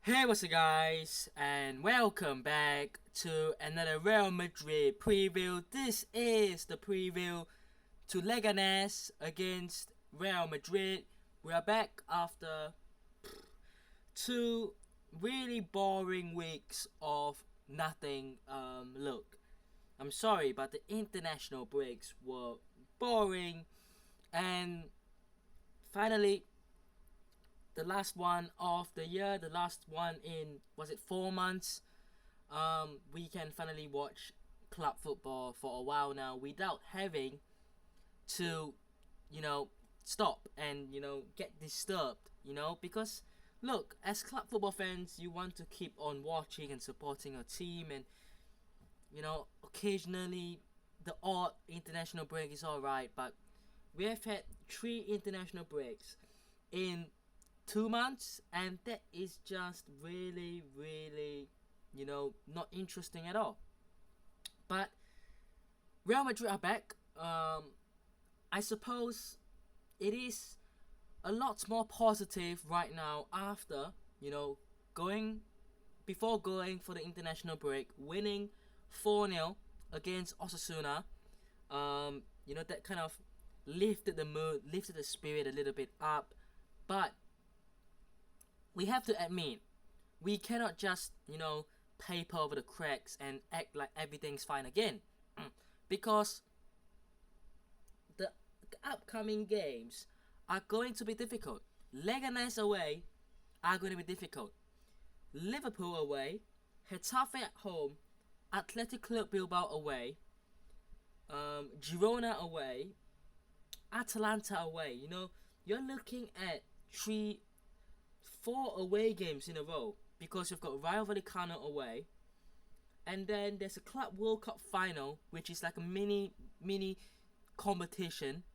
Hey, what's up, guys, and welcome back to another Real Madrid preview. This is the preview to Leganés against Real Madrid. We are back after two really boring weeks of nothing. Look, I'm sorry, but the international breaks were boring, and finally, the last one of the year, the last one in, was it 4 months? We can finally watch club football for a while now without having to, you know, stop and, get disturbed, because look, as club football fans, you want to keep on watching and supporting your team, and, occasionally the odd international break is alright, but we have had three international breaks in 2 months, and that is just really, really, not interesting at all. But Real Madrid are back. I suppose it is a lot more positive right now after, going before going for the international break, winning 4-0 against Osasuna. That kind of lifted the mood, lifted the spirit a little bit up. But we have to admit, we cannot just, paper over the cracks and act like everything's fine again. Because the upcoming games are going to be difficult. Leganés away are going to be difficult. Liverpool away, Getafe at home, Athletic Club Bilbao away, Girona away, Atalanta away. You're looking at 4 away games in a row because you've got Rayo Vallecano away, and then there's a Club World Cup final, which is like a mini competition.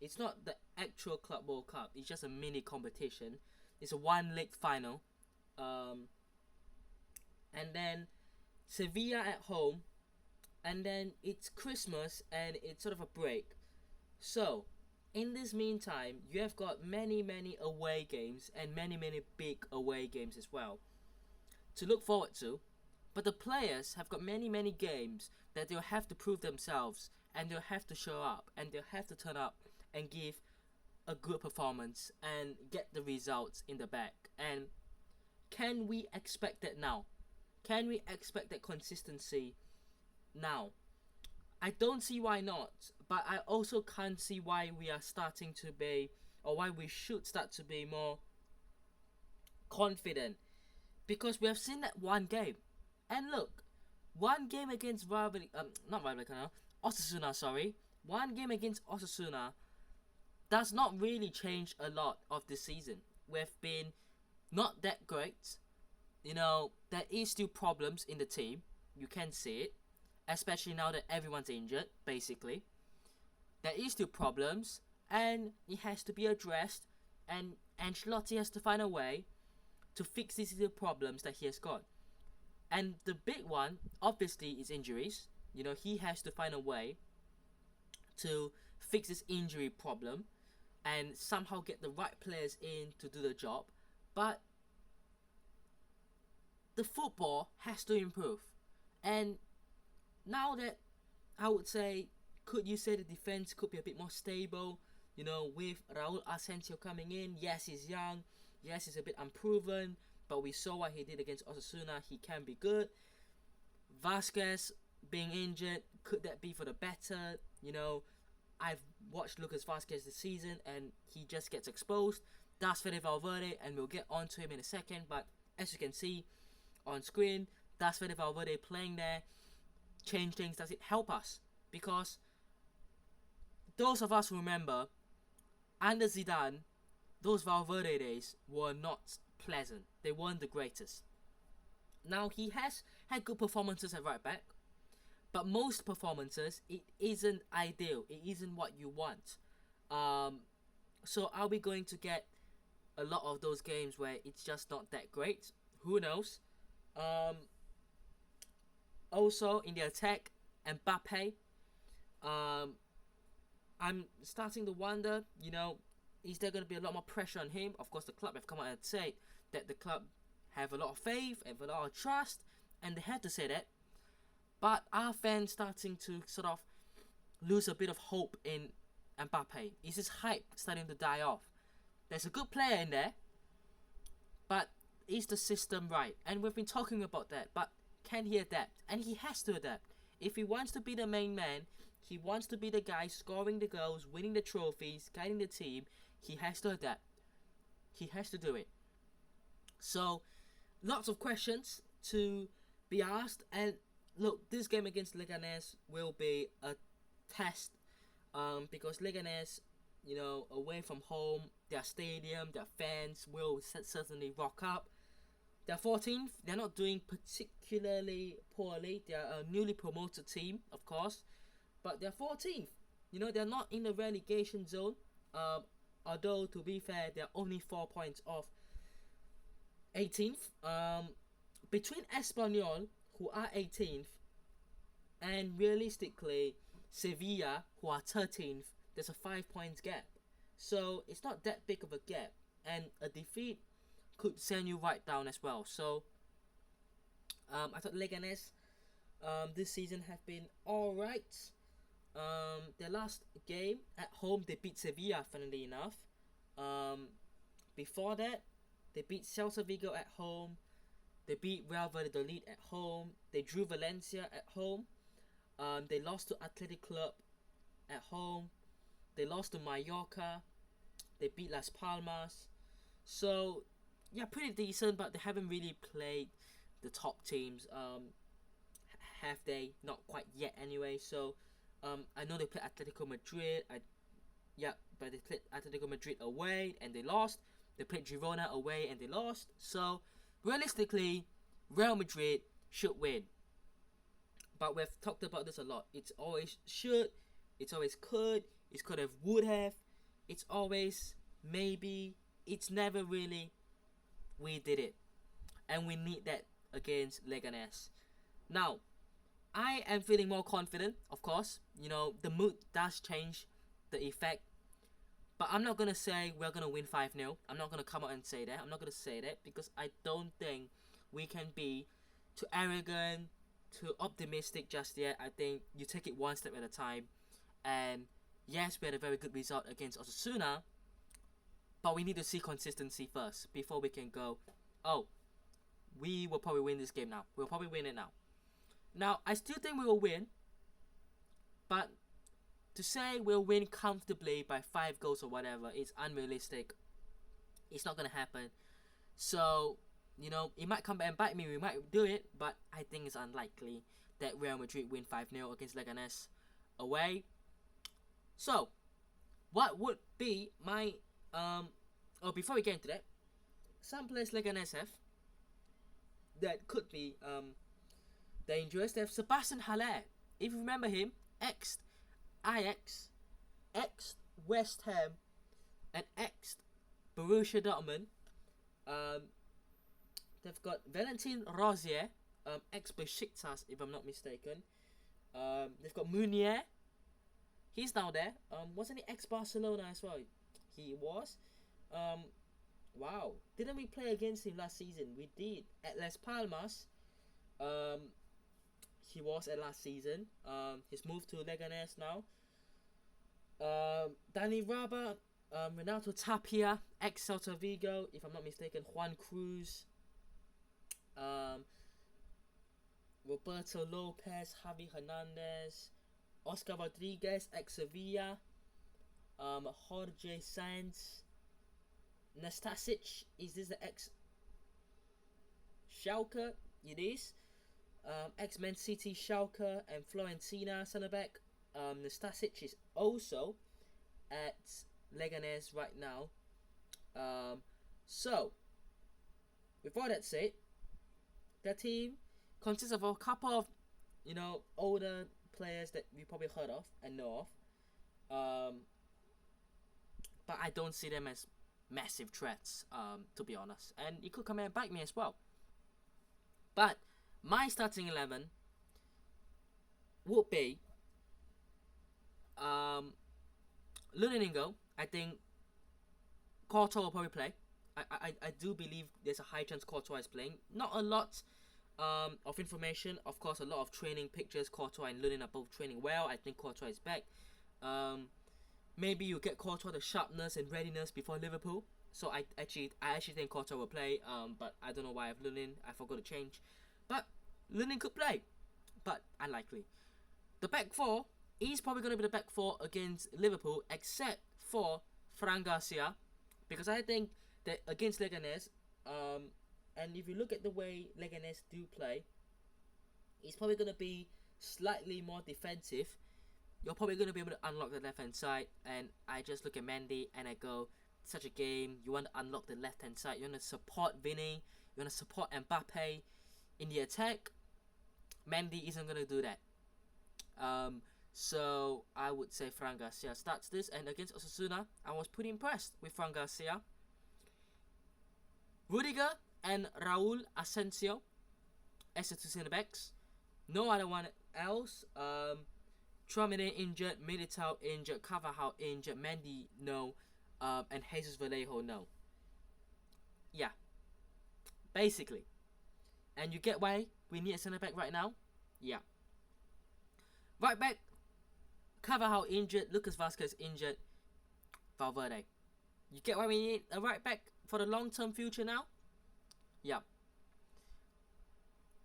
It's not the actual Club World Cup; it's just a mini competition. It's a one-leg final, and then Sevilla at home, and then it's Christmas and it's sort of a break. So in this meantime, you have got many away games and many big away games as well to look forward to. But the players have got many games that they'll have to prove themselves, and they'll have to show up, and they'll have to turn up and give a good performance and get the results in the bag. And can we expect that now? Can we expect that consistency now? I don't see why not, but I also can't see why we are starting to be, or why we should start to be more confident, because we have seen that one game. And look, one game against Osasuna, sorry. One game against Osasuna does not really change a lot of this season. We've been not that great. There is still problems in the team. You can see it, especially now that everyone's injured, basically. There is still problems, and it has to be addressed, and Ancelotti has to find a way to fix these little problems that he has got. And the big one, obviously, is injuries. He has to find a way to fix this injury problem and somehow get the right players in to do the job. But the football has to improve. And now that, I would say, could you say the defense could be a bit more stable? With Raul Asensio coming in. Yes, he's young. Yes, he's a bit unproven. But we saw what he did against Osasuna. He can be good. Vasquez being injured, could that be for the better? I've watched Lucas Vasquez this season, and he just gets exposed. That's Fede Valverde, and we'll get on to him in a second. But as you can see on screen, that's Fede Valverde playing there. Change things. Does it help us? Because those of us who remember, under Zidane, those Valverde days were not pleasant. They weren't the greatest. Now, he has had good performances at right back, but most performances, it isn't ideal. It isn't what you want. So are we going to get a lot of those games where it's just not that great? Who knows? Also, in the attack, Mbappe, I'm starting to wonder, is there going to be a lot more pressure on him? Of course, the club have come out and said that the club have a lot of faith, have a lot of trust, and they had to say that. But our fans starting to sort of lose a bit of hope in Mbappe. Is his hype starting to die off? There's a good player in there, but is the system right? And we've been talking about that, but can he adapt? And he has to adapt. If he wants to be the main man, he wants to be the guy scoring the goals, winning the trophies, guiding the team, he has to adapt. He has to do it. So, lots of questions to be asked. And look, this game against Leganés will be a test, because Leganés, away from home, their stadium, their fans will certainly rock up. They're 14th. They're not doing particularly poorly. They're a newly promoted team, of course, but they're 14th. They're not in the relegation zone. Although, to be fair, they're only 4 points off 18th. Between Espanyol, who are 18th, and realistically Sevilla, who are 13th, there's a 5 points gap. So it's not that big of a gap, and a defeat could send you right down as well. So I thought Leganés this season have been alright. Their last game at home, they beat Sevilla, funnily enough. Before that, they beat Celta Vigo at home. They beat Real Valladolid at home. They drew Valencia at home. They lost to Athletic Club at home. They lost to Mallorca. They beat Las Palmas. So, yeah, pretty decent, but they haven't really played the top teams. Have they? Not quite yet anyway. So, I know they played Atletico Madrid. But they played Atletico Madrid away and they lost. They played Girona away and they lost. So, realistically, Real Madrid should win. But we've talked about this a lot. It's always should, it's always could, it's could have, would have, it's always maybe, it's never really we did it. And we need that against Leganés. Now, I am feeling more confident, of course. The mood does change the effect. But I'm not going to say we're going to win 5-0. I'm not going to come out and say that. I'm not going to say that because I don't think we can be too arrogant, too optimistic just yet. I think you take it one step at a time. And yes, we had a very good result against Osasuna, but we need to see consistency first before we can go, oh, we will probably win this game now. We'll probably win it now. Now, I still think we will win, but to say we'll win comfortably by 5 goals or whatever is unrealistic. It's not going to happen. So, it might come back and bite me. We might do it, but I think it's unlikely that Real Madrid win 5-0 against Leganés away. So, what would be my... before we get into that, some players Leganés have that could be dangerous. They have Sebastian Haller. If you remember him, ex-Ajax, ex-West Ham, and ex-Borussia Dortmund. They've got Valentin Rosier, ex-Besiktas, if I'm not mistaken. They've got Munier. He's now there. Wasn't he ex-Barcelona as well? He was. Wow. Didn't we play against him last season? We did. At Las Palmas. He was at last season. He's moved to Leganés now. Dani Raba, Renato Tapia, ex-Celta Vigo, if I'm not mistaken. Juan Cruz. Roberto Lopez, Javi Hernandez, Oscar Rodriguez, ex-Sevilla. Jorge Sanz, Nastasic, is this the ex-Schalke? It is. Ex-Man City, Schalke, and Florentina centre back. Nastasic is also at Leganés right now. So, with all that said, that team consists of a couple of, older players that we probably heard of and know of. But I don't see them as massive threats, to be honest. And it could come and bite me as well. But my starting 11 would be Luningo. I think Courtois will probably play. I do believe there's a high chance Courtois is playing. Not a lot of information. Of course, a lot of training pictures. Courtois and Lunin are both training well. I think Courtois is back. Maybe you get Courtois the sharpness and readiness before Liverpool. So I actually think Courtois will play. But I don't know why I have Lunin. I forgot to change. But Lunin could play, but unlikely. The back four is probably going to be the back four against Liverpool, except for Fran Garcia, because I think that against Leganés, and if you look at the way Leganés do play, it's probably going to be slightly more defensive. You're probably going to be able to unlock the left hand side, and I just look at Mendy and I go, such a game, you want to unlock the left hand side, you want to support Vinny, you want to support Mbappe in the attack. Mendy isn't going to do that. So I would say Fran Garcia starts this, and against Osasuna, I was pretty impressed with Fran Garcia. Rudiger and Raul Asensio as the two centre backs. No other one else. Traoré injured, Militao injured, Carvajal injured, Mendy no, and Jesus Vallejo no. Yeah, basically. And you get why we need a centre back right now? Yeah. Right back, Carvajal injured, Lucas Vazquez injured, Valverde. You get why we need a right back for the long-term future now? Yeah.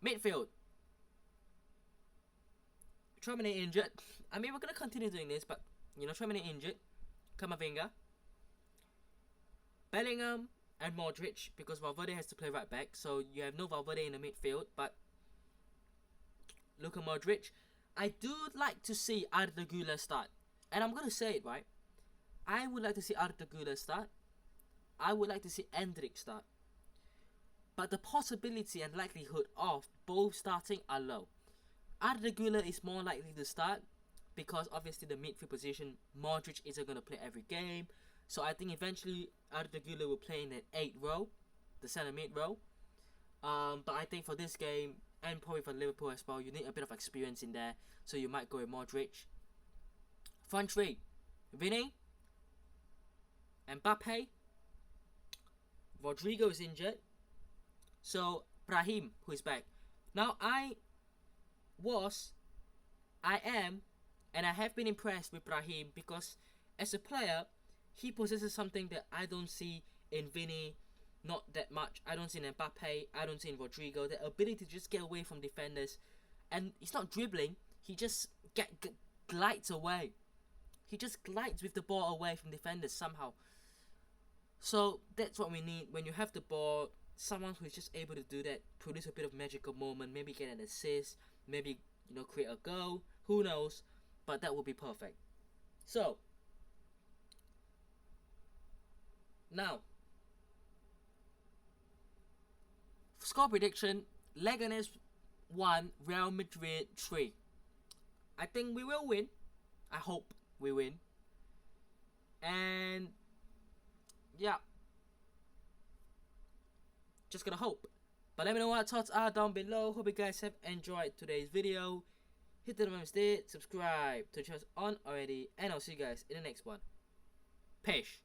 Midfield. Traoré injured. I mean, we're going to continue doing this, but, you know, Traoré injured. Camavinga. Bellingham and Modric, because Valverde has to play right back, so you have no Valverde in the midfield, but Luka Modric. I do like to see Arda Güler start. And I'm going to say it, right? I would like to see Arda Güler start. I would like to see Endrick start. But the possibility and likelihood of both starting are low. Arda Güler is more likely to start because obviously the midfield position, Modric isn't going to play every game. So I think eventually Arda Güler will play in that 8th row, the centre mid row. But I think for this game, and probably for Liverpool as well, you need a bit of experience in there. So you might go with Modric. Front three, Vinny, Mbappe, Rodrigo is injured. So Brahim, who is back. Now I am, and I have been impressed with Brahim because as a player, he possesses something that I don't see in Vinny, not that much. I don't see in Mbappe, I don't see in Rodrigo, the ability to just get away from defenders. And he's not dribbling, he just glides away. He just glides with the ball away from defenders somehow. So that's what we need. When you have the ball, someone who is just able to do that, produce a bit of magical moment, maybe get an assist, maybe, you know, create a goal, who knows, but that would be perfect. So now, score prediction: Leganés 1, Real Madrid 3. I think we will win. I hope we win. And yeah, just gonna hope. But let me know what your thoughts are down below. Hope you guys have enjoyed today's video. Hit the like button, subscribe to the channel on already, and I'll see you guys in the next one. Peace.